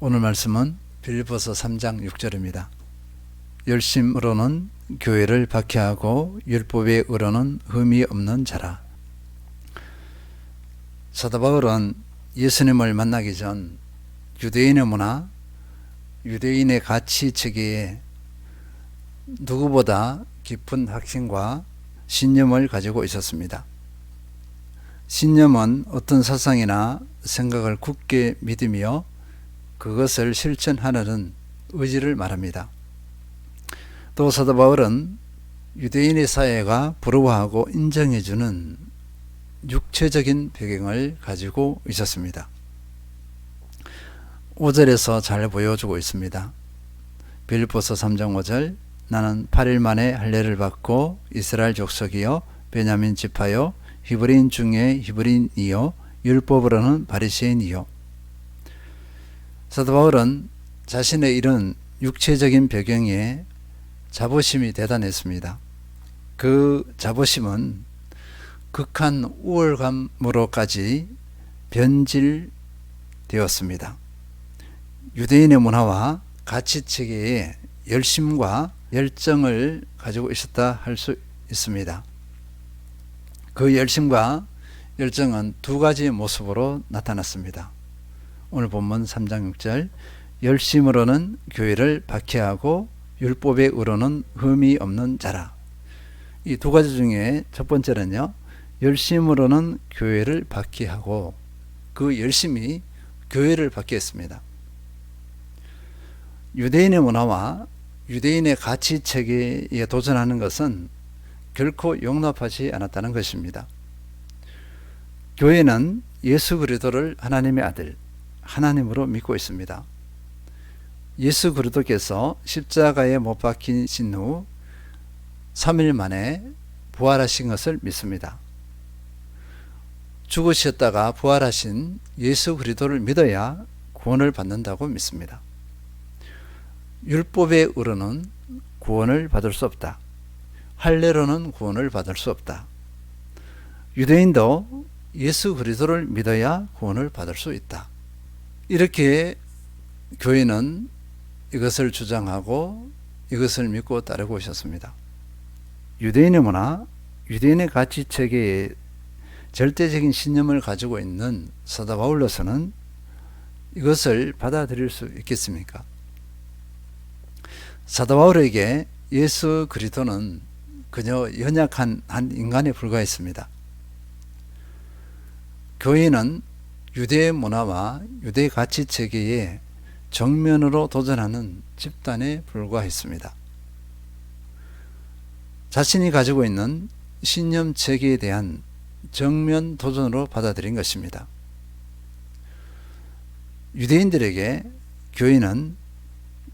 오늘 말씀은 빌립보서 3장 6절입니다. 열심으로는 교회를 박해하고 율법의 의로는 흠이 없는 자라. 사도 바울은 예수님을 만나기 전 유대인의 문화, 유대인의 가치 체계에 누구보다 깊은 확신과 신념을 가지고 있었습니다. 신념은 어떤 사상이나 생각을 굳게 믿으며 그것을 실천하는 의지를 말합니다. 또 사도 바울은 유대인의 사회가 부러워하고 인정해주는 육체적인 배경을 가지고 있었습니다. 5절에서 잘 보여주고 있습니다. 빌립보서 3장 5절, 나는 8일 만에 할례를 받고 이스라엘 족속이요 베냐민 지파요 히브리인 중에 히브리인이요 율법으로는 바리새인이요. 사도 바울은 자신의 이런 육체적인 배경에 자부심이 대단했습니다. 그 자부심은 극한 우월감으로까지 변질되었습니다. 유대인의 문화와 가치체계에 열심과 열정을 가지고 있었다 할 수 있습니다. 그 열심과 열정은 두 가지 모습으로 나타났습니다. 오늘 본문 3장 6절, 열심으로는 교회를 박해하고 율법의 의로는 흠이 없는 자라. 이 두 가지 중에 첫 번째는요, 열심으로는 교회를 박해하고 그 열심이 교회를 박해했습니다. 유대인의 문화와 유대인의 가치 체계에 도전하는 것은 결코 용납하지 않았다는 것입니다. 교회는 예수 그리스도를 하나님의 아들, 하나님으로 믿고 있습니다. 예수 그리스도께서 십자가에 못 박히신 후 3일 만에 부활하신 것을 믿습니다. 죽으셨다가 부활하신 예수 그리스도를 믿어야 구원을 받는다고 믿습니다. 율법의 의로는 구원을 받을 수 없다. 할례로는 구원을 받을 수 없다. 유대인도 예수 그리스도를 믿어야 구원을 받을 수 있다. 이렇게 교회는 이것을 주장하고 이것을 믿고 따르고 있었습니다. 유대인의 문화, 유대인의 가치 체계에 절대적인 신념을 가지고 있는 사도 바울로서는 이것을 받아들일 수 있겠습니까? 사도 바울에게 예수 그리스도는 그저 연약한 한 인간에 불과했습니다. 교회는 유대 문화와 유대 가치 체계에 정면으로 도전하는 집단에 불과했습니다. 자신이 가지고 있는 신념 체계에 대한 정면 도전으로 받아들인 것입니다. 유대인들에게 교회는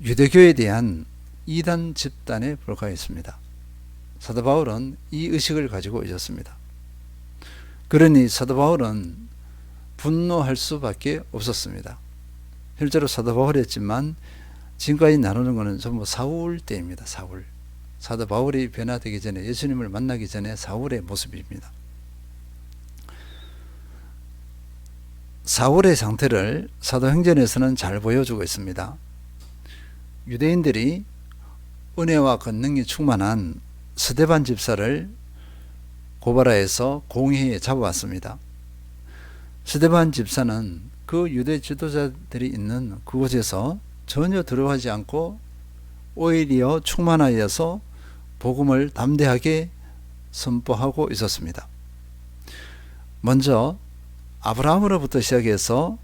유대교에 대한 이단 집단에 불과했습니다. 사도 바울은 이 의식을 가지고 있었습니다. 그러니 사도 바울은 분노할 수밖에 없었습니다. 실제로 사도 바울이었지만 지금까지 나누는 것은 전부 사울 때입니다. 사도 바울이 변화되기 전에, 예수님을 만나기 전에 사울의 모습입니다. 사울의 상태를 사도행전에서는 잘 보여주고 있습니다. 유대인들이 은혜와 권능이 충만한 스데반 집사를 고발하여서 공회에 잡아왔습니다. 스데반 집사는 그 유대 지도자들이 있는 그곳에서 전혀 들어가지 않고 오히려 충만하여서 복음을 담대하게 선포하고 있었습니다. 먼저 아브라함으로부터 시작해서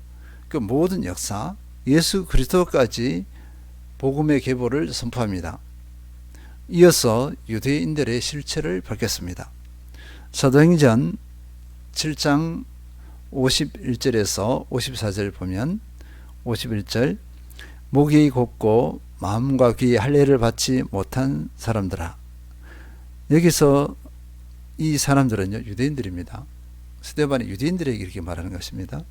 그 모든 역사, 예수 그리스도까지 복음의 계보를 선포합니다. 이어서 유대인들의 실체를 밝혔습니다. 사도행전 7장 51절에서 54절 보면 51절, 목이 곧고 마음과 귀에 할례를 받지 못한 사람들아. 여기서 이 사람들은요, 유대인들입니다. 스데반이 유대인들에게 이렇게 말하는 것입니다.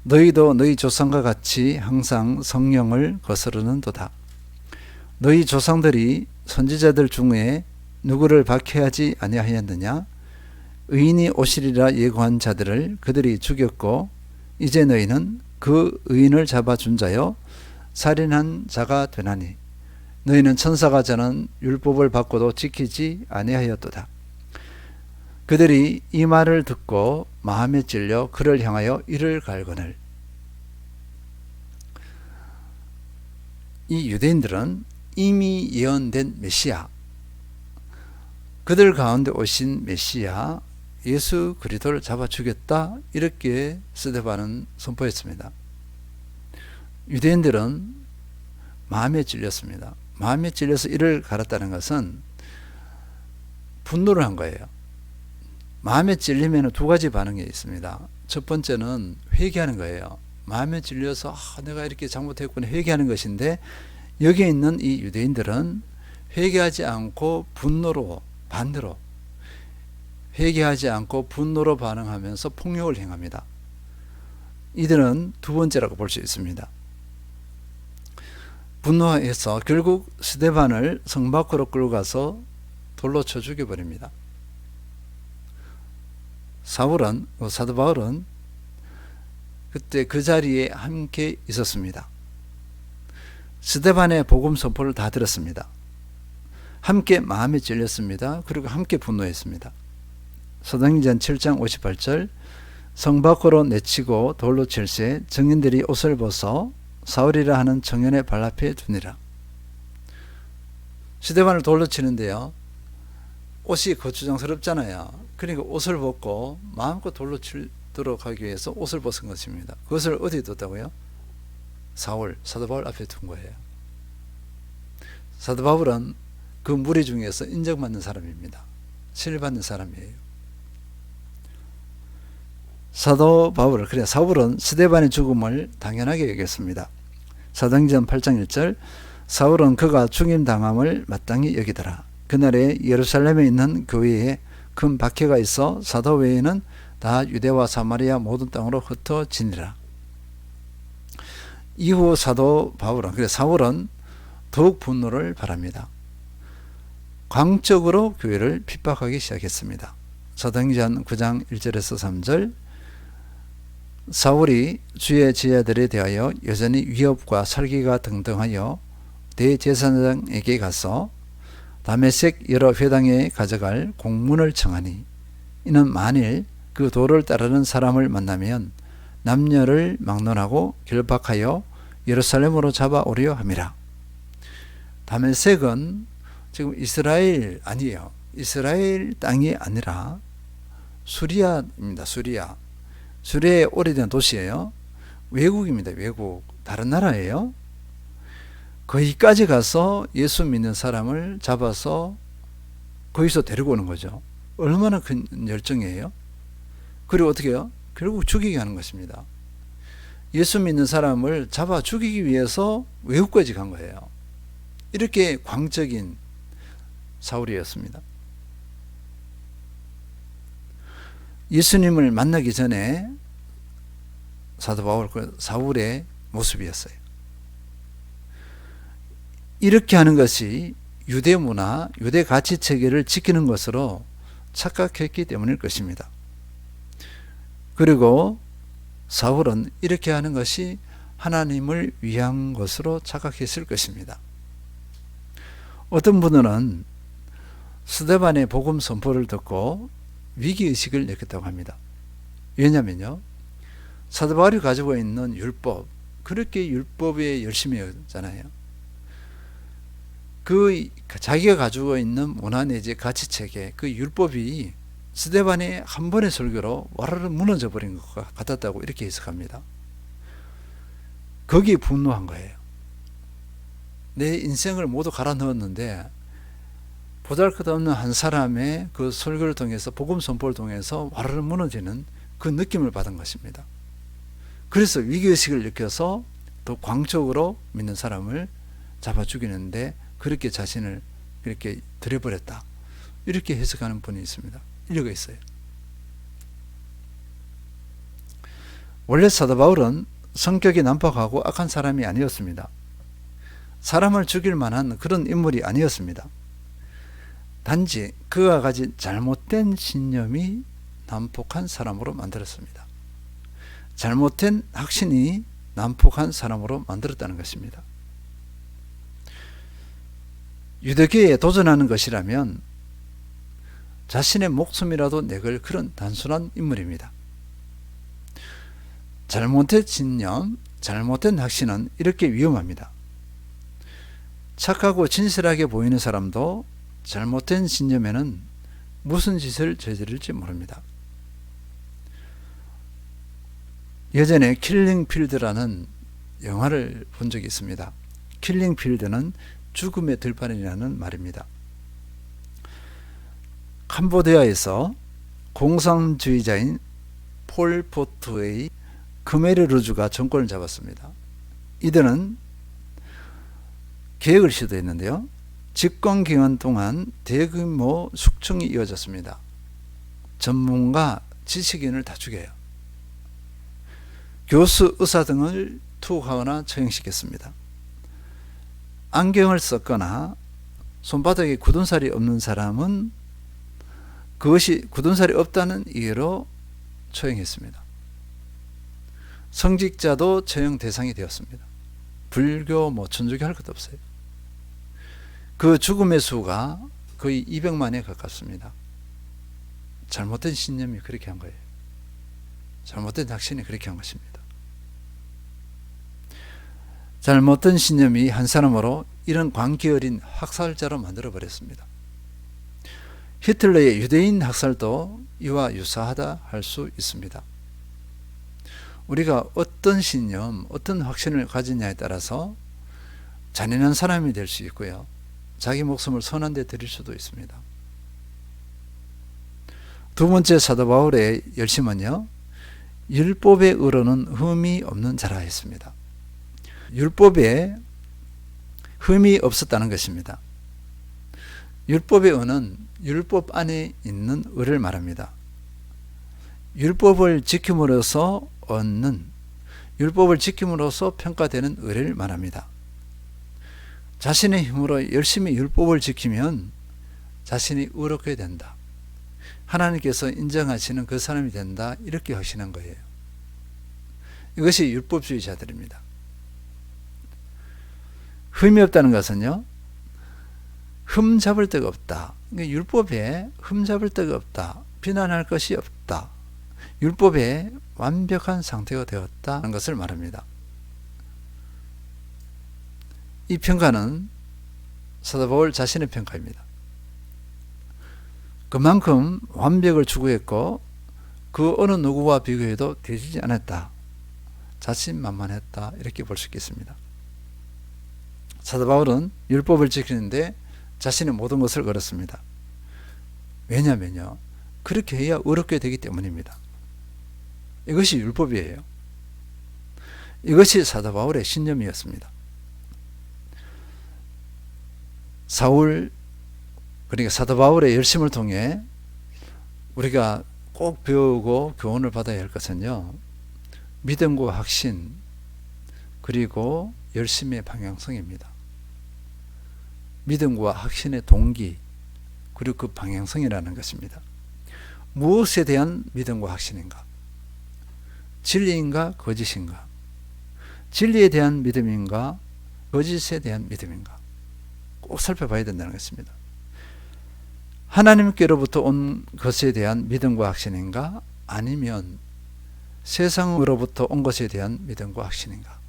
너희도 너희 조상과 같이 항상 성령을 거스르는도다. 너희 조상들이 선지자들 중에 누구를 박해하지 아니하였느냐? 의인이 오시리라 예고한 자들을 그들이 죽였고 이제 너희는 그 의인을 잡아준 자여 살인한 자가 되나니 너희는 천사가 전한 율법을 받고도 지키지 아니하였도다. 그들이 이 말을 듣고 마음에 찔려 그를 향하여 이를 갈거늘. 이 유대인들은 이미 예언된 메시아, 그들 가운데 오신 메시아 예수 그리스도를 잡아 죽였다, 이렇게 스데반은 선포했습니다. 유대인들은 마음에 찔렸습니다. 마음에 찔려서 이를 갈았다는 것은 분노를 한 거예요. 마음에 찔리면 두 가지 반응이 있습니다. 첫 번째는 회개하는 거예요. 마음에 찔려서 내가 이렇게 잘못했구나 회개하는 것인데, 여기에 있는 이 유대인들은 회개하지 않고 분노로, 반대로 회개하지 않고 분노로 반응하면서 폭력을 행합니다. 이들은 두 번째라고 볼 수 있습니다. 분노해서 결국 스데반을 성 밖으로 끌고 가서 돌로 쳐 죽여버립니다. 사도 바울은 그때 그 자리에 함께 있었습니다. 스데반의 복음 선포를 다 들었습니다. 함께 마음에 찔렸습니다. 그리고 함께 분노했습니다. 사도행전 7장 58절, 성 밖으로 내치고 돌로 칠새 정인들이 옷을 벗어 사울이라 하는 청년의 발 앞에 두니라. 스데반을 돌로 치는데요, 옷이 거추장스럽잖아요. 그러니까 옷을 벗고 마음껏 돌로 치도록 하기 위해서 옷을 벗은 것입니다. 그것을 어디에 뒀다고요? 사도 바울 앞에 둔 거예요. 사도 바울은 그 무리 중에서 인정받는 사람입니다. 신뢰받는 사람이에요. 사울은 스데반의 죽음을 당연하게 여겼습니다. 사도행전 8장 1절, 사울은 그가 죽임당함을 마땅히 여기더라. 그날에 예루살렘에 있는 교회에 큰 박해가 있어 사도 외에는 다 유대와 사마리아 모든 땅으로 흩어지니라. 이후 사울은 더욱 분노를 발합니다. 광적으로 교회를 핍박하기 시작했습니다. 사도행전 9장 1절에서 3절, 사울이 주의 제자들에 대하여 여전히 위협과 살기가 등등하여 대제사장에게 가서 다메섹 여러 회당에 가져갈 공문을 청하니, 이는 만일 그 도를 따르는 사람을 만나면 남녀를 막론하고 결박하여 예루살렘으로 잡아오려 함이라. 다메섹은 지금 이스라엘 아니에요. 이스라엘 땅이 아니라 수리아입니다. 수리아의 오래된 도시예요. 외국입니다. 외국. 다른 나라예요. 거기까지 가서 예수 믿는 사람을 잡아서 거기서 데리고 오는 거죠. 얼마나 큰 열정이에요. 그리고 어떻게 해요? 결국 죽이게 하는 것입니다. 예수 믿는 사람을 잡아 죽이기 위해서 외국까지 간 거예요. 이렇게 광적인 사울이었습니다. 예수님을 만나기 전에 사도 바울, 사울의 모습이었어요. 이렇게 하는 것이 유대 문화, 유대 가치 체계를 지키는 것으로 착각했기 때문일 것입니다. 그리고 사울은 이렇게 하는 것이 하나님을 위한 것으로 착각했을 것입니다. 어떤 분들은 스데반의 복음 선포를 듣고 위기의식을 느꼈다고 합니다. 왜냐면요, 사도 바울이 가지고 있는 율법, 그렇게 율법에 열심히 했잖아요. 자기가 가지고 있는 문화 내지 가치체계, 그 율법이 스데반의 한 번의 설교로 와르르 무너져 버린 것 같았다고 이렇게 해석합니다. 거기에 분노한 거예요. 내 인생을 모두 갈아 넣었는데 보잘것없는 한 사람의 그 설교를 통해서, 복음 선포를 통해서 와르르 무너지는 그 느낌을 받은 것입니다. 그래서 위기의식을 느껴서 더 광적으로 믿는 사람을 잡아 죽이는데 그렇게 자신을 그렇게 들여버렸다, 이렇게 해석하는 분이 있습니다. 일리가 있어요. 원래 사도 바울은 성격이 난폭하고 악한 사람이 아니었습니다. 사람을 죽일 만한 그런 인물이 아니었습니다. 단지 그가 가진 잘못된 신념이 난폭한 사람으로 만들었습니다. 잘못된 확신이 난폭한 사람으로 만들었다는 것입니다. 유대교에 도전하는 것이라면 자신의 목숨이라도 내걸 그런 단순한 인물입니다. 잘못된 신념, 잘못된 확신은 이렇게 위험합니다. 착하고 진실하게 보이는 사람도 잘못된 신념에는 무슨 짓을 저지를지 모릅니다. 예전에 킬링필드라는 영화를 본 적이 있습니다. 킬링필드는 죽음의 들판이라는 말입니다. 캄보디아에서 공산주의자인 폴 포트의 크메르 루주가 정권을 잡았습니다. 이들은 계획을 시도했는데요. 집권 기간 동안 대규모 숙청이 이어졌습니다. 전문가, 지식인을 다 죽여요. 교수, 의사 등을 투옥하거나 처형시켰습니다. 안경을 썼거나 손바닥에 굳은살이 없는 사람은 그것이 굳은살이 없다는 이유로 처형했습니다. 성직자도 처형 대상이 되었습니다. 불교, 천주교 할 것도 없어요. 그 죽음의 수가 거의 200만에 가깝습니다. 잘못된 신념이 그렇게 한 거예요. 잘못된 확신이 그렇게 한 것입니다. 잘못된 신념이 한 사람으로 이런 광기 어린 학살자로 만들어버렸습니다. 히틀러의 유대인 학살도 이와 유사하다 할 수 있습니다. 우리가 어떤 신념, 어떤 확신을 가지냐에 따라서 잔인한 사람이 될 수 있고요. 자기 목숨을 선한 데 드릴 수도 있습니다. 두 번째 사도 바울의 열심은요. 율법의 의로는 흠이 없는 자라 했습니다. 율법에 흠이 없었다는 것입니다. 율법의 의는 율법 안에 있는 의를 말합니다. 율법을 지킴으로써 얻는, 율법을 지킴으로써 평가되는 의를 말합니다. 자신의 힘으로 열심히 율법을 지키면 자신이 의롭게 된다. 하나님께서 인정하시는 그 사람이 된다. 이렇게 확신한 거예요. 이것이 율법주의자들입니다. 흠이 없다는 것은요. 흠 잡을 데가 없다. 그러니까 율법에 흠 잡을 데가 없다. 비난할 것이 없다. 율법에 완벽한 상태가 되었다는 것을 말합니다. 이 평가는 사도 바울 자신의 평가입니다. 그만큼 완벽을 추구했고 그 어느 누구와 비교해도 되지 않았다. 자신만만했다. 이렇게 볼 수 있겠습니다. 사도 바울은 율법을 지키는데 자신의 모든 것을 걸었습니다. 왜냐면요. 그렇게 해야 의롭게 되기 때문입니다. 이것이 율법이에요. 이것이 사도 바울의 신념이었습니다. 그러니까 사도 바울의 열심을 통해 우리가 꼭 배우고 교훈을 받아야 할 것은요. 믿음과 확신 그리고 열심의 방향성입니다. 믿음과 확신의 동기 그리고 그 방향성이라는 것입니다. 무엇에 대한 믿음과 확신인가? 진리인가 거짓인가? 진리에 대한 믿음인가 거짓에 대한 믿음인가? 꼭 살펴봐야 된다는 것입니다. 하나님께로부터 온 것에 대한 믿음과 확신인가? 아니면 세상으로부터 온 것에 대한 믿음과 확신인가?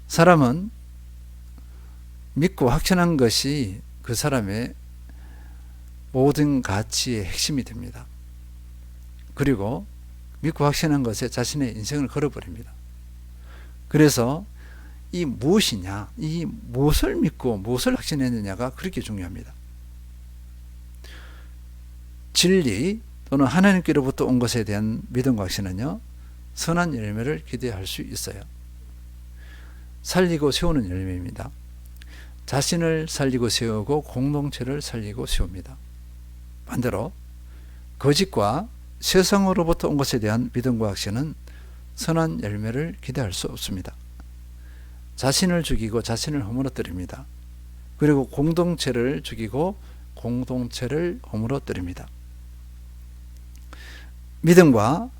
사람은 믿고 확신한 것이 그 사람의 모든 가치의 핵심이 됩니다. 그리고 믿고 확신한 것에 자신의 인생을 걸어버립니다. 그래서 이 무엇이냐, 이 무엇을 믿고 무엇을 확신했느냐가 그렇게 중요합니다. 진리 또는 하나님께로부터 온 것에 대한 믿음과 확신은요, 선한 열매를 기대할 수 있어요. 살리고 세우는 열매입니다. 자신을 살리고 세우고 공동체를 살리고 세웁니다. 반대로 거짓과 세상으로부터 온 것에 대한 믿음과 확신은 선한 열매를 기대할 수 없습니다. 자신을 죽이고 자신을 허물어뜨립니다. 그리고 공동체를 죽이고 공동체를 허물어뜨립니다. 믿음과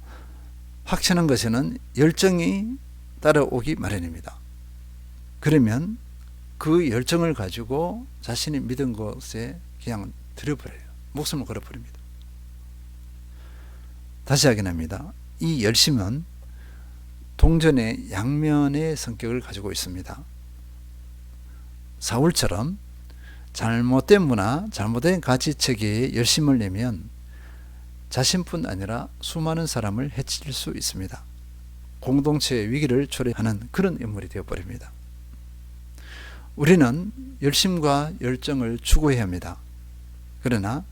확신한 것에는 열정이 따라오기 마련입니다. 그러면 그 열정을 가지고 자신이 믿은 것에 그냥 들여버려요. 목숨을 걸어버립니다. 다시 확인합니다. 이 열심은 동전의 양면의 성격을 가지고 있습니다. 사울처럼 잘못된 문화, 잘못된 가치체계에 열심을 내면 자신뿐 아니라 수많은 사람을 해칠 수 있습니다. 공동체의 위기를 초래하는 그런 인물이 되어버립니다. 우리는 열심과 열정을 추구해야 합니다. 그러나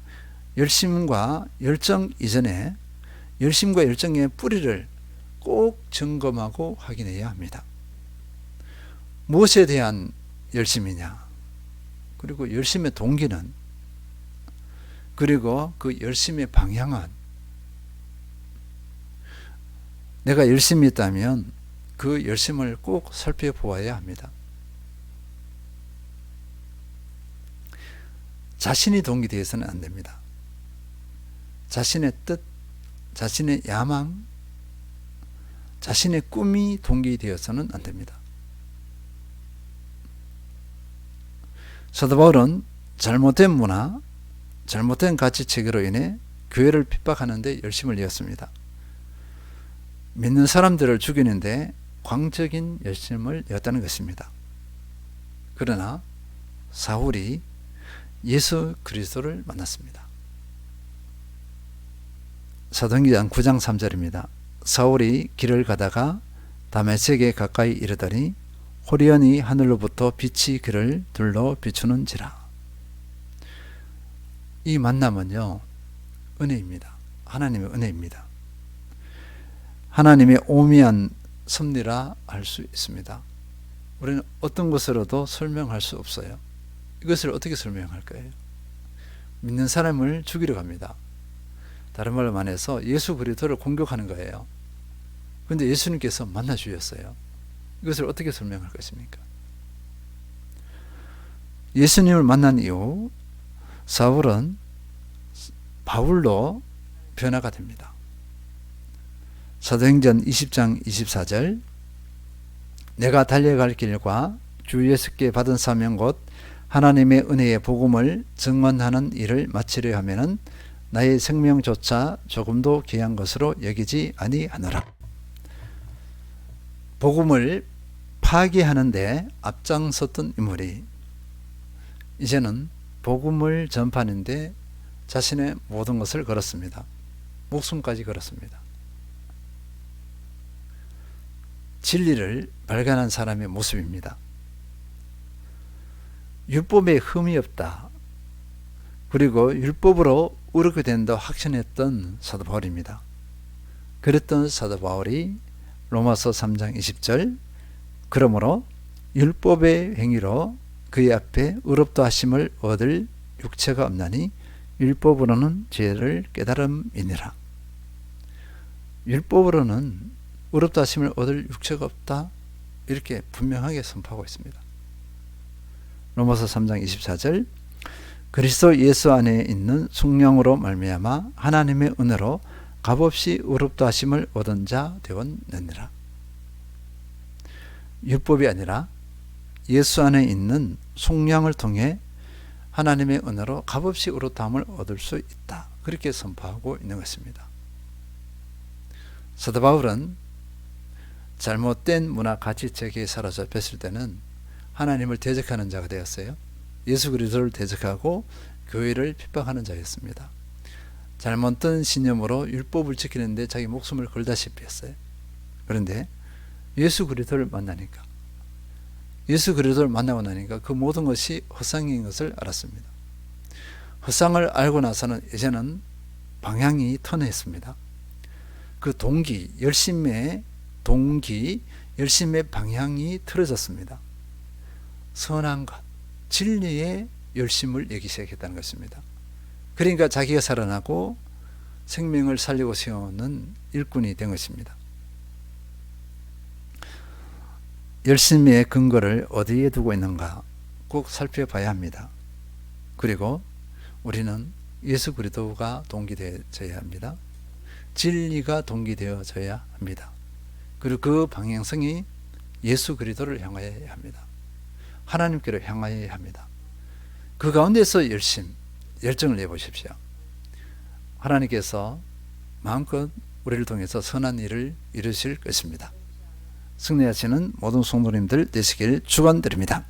열심과 열정 이전에 열심과 열정의 뿌리를 꼭 점검하고 확인해야 합니다. 무엇에 대한 열심이냐? 그리고 열심의 동기는? 그리고 그 열심의 방향은? 내가 열심히 있다면 그 열심을 꼭 살펴보아야 합니다. 자신이 동기되어서는 안 됩니다. 자신의 뜻, 자신의 야망, 자신의 꿈이 동기되어서는 안 됩니다. 사도 바울은 잘못된 문화, 잘못된 가치체계로 인해 교회를 핍박하는 데 열심을 내었습니다. 믿는 사람들을 죽이는데 광적인 열심을 내었다는 것입니다. 그러나 사울이 예수 그리스도를 만났습니다. 사도행전 9장 3절입니다. 사울이 길을 가다가 다메섹에 가까이 이르더니 호련히 하늘로부터 빛이 그를 둘러 비추는지라. 이 만남은요, 은혜입니다. 하나님의 은혜입니다. 하나님의 오묘한 섭리라 할 수 있습니다. 우리는 어떤 것으로도 설명할 수 없어요. 이것을 어떻게 설명할까요? 믿는 사람을 죽이러 갑니다. 다른 말로 말해서 예수 그리스도를 공격하는 거예요. 그런데 예수님께서 만나 주셨어요. 이것을 어떻게 설명할 것입니까? 예수님을 만난 이후 사울은 바울로 변화가 됩니다. 사도행전 20장 24절 내가 달려갈 길과 주 예수께 받은 사명 곧 하나님의 은혜의 복음을 증언하는 일을 마치려 하면은 나의 생명조차 조금도 귀한 것으로 여기지 아니하노라. 복음을 파괴하는데 앞장섰던 인물이 이제는 복음을 전파하는데 자신의 모든 것을 걸었습니다. 목숨까지 걸었습니다. 진리를 발견한 사람의 모습입니다. 율법에 흠이 없다. 그리고 율법으로 의롭게 된다 확신했던 사도 바울입니다. 그랬던 사도 바울이 로마서 3장 20절 그러므로 율법의 행위로 그의 앞에 의롭다 하심을 얻을 육체가 없나니 율법으로는 죄를 깨달음이니라. 율법으로는 의롭다 하심을 얻을 육체가 없다. 이렇게 분명하게 선포하고 있습니다. 로마서 3장 24절 그리스도 예수 안에 있는 성령으로 말미암아 하나님의 은혜로 값없이 의롭다 하심을 얻은 자 되었느니라. 율법이 아니라 예수 안에 있는 성령을 통해 하나님의 은혜로 값없이 의롭다함을 얻을 수 있다. 그렇게 선포하고 있는 것입니다. 사도 바울은 잘못된 문화 가치체계에 사로잡혔을 때는 하나님을 대적하는 자가 되었어요. 예수 그리스도를 대적하고 교회를 핍박하는 자였습니다. 잘못된 신념으로 율법을 지키는데 자기 목숨을 걸다시피 했어요. 그런데 예수 그리스도를 만나니까 예수 그리스도를 만나고 나니까 그 모든 것이 허상인 것을 알았습니다. 허상을 알고 나서는 이제는 방향이 턴했습니다. 그 동기, 열심의 동기, 열심의 방향이 틀어졌습니다. 선한 것, 진리의 열심을 내기 시작했다는 것입니다. 그러니까 자기가 살아나고 생명을 살리고 세우는 일꾼이 된 것입니다. 열심의 근거를 어디에 두고 있는가 꼭 살펴봐야 합니다. 그리고 우리는 예수 그리스도가 동기되어야 합니다. 진리가 동기되어져야 합니다. 그리고 그 방향성이 예수 그리스도를 향하여야 합니다. 하나님께로 향하여야 합니다. 그 가운데서 열정을 내보십시오. 하나님께서 마음껏 우리를 통해서 선한 일을 이루실 것입니다. 승리하시는 모든 성도님들 되시길 축원드립니다.